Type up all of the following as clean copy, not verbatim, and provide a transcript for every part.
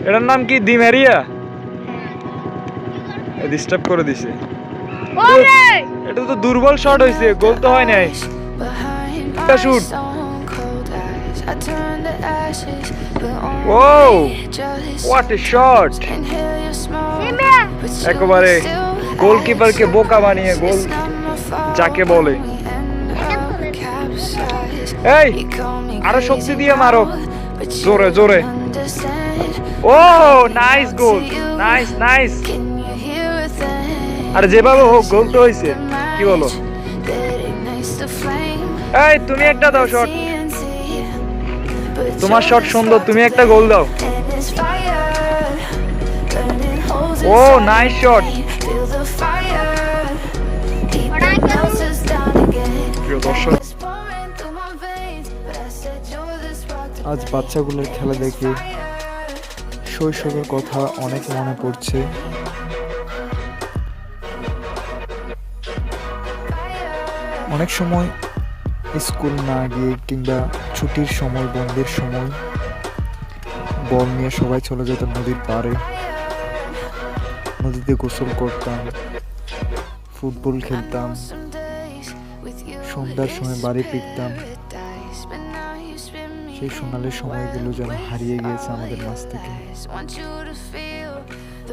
এটার নাম কি ডিমেরিয়া? ডিস্টার্ব করে দিছে। এটা তো দুর্বল শট হইছে, গোল তো হয় নাই। এটা shoot. Oh what a shot! একেবারে গোলকিপারকে বোকা বানিয়ে গোল যাকে বলে। এই আরো শক্তি দিয়ে মারো, জোরে জোরে। ও নাইস গোল, নাইস নাইস। আর যেভাবে হোক গোল তো হয়েছে, কি বলো? এই তুমি একটা দাও শট, তোমার শট সুন্দর, তুমি একটা গোল দাও। ও নাইস শট। প্রিয় দর্শক, আজ বাচ্চাগুলোর খেলা দেখে শৈশবের কথা অনেক মনে পড়ছে। অনেক সময় স্কুল না গিয়ে কিংবা ছুটির সময়, বন্ধের সময় বল নিয়ে সবাই চলে যেত নদীর পাড়ে। নদীতে গোসল করতাম, ফুটবল খেলতাম, সন্ধ্যার সময় বাড়ি ফিরতাম। সেই সোনালি সময়গুলো যেন হারিয়ে গিয়েছে আমাদের মাঝ থেকে।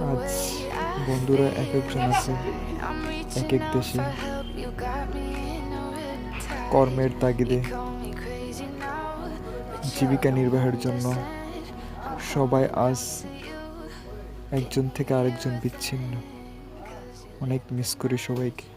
আজ বন্ধুরা এক একজন আছে এক এক দেশে, কর্মের তাগিদে জীবিকা নির্বাহের জন্য সবাই আজ একজন থেকে আরেকজন বিচ্ছিন্ন। অনেক মিস করি সবাইকে।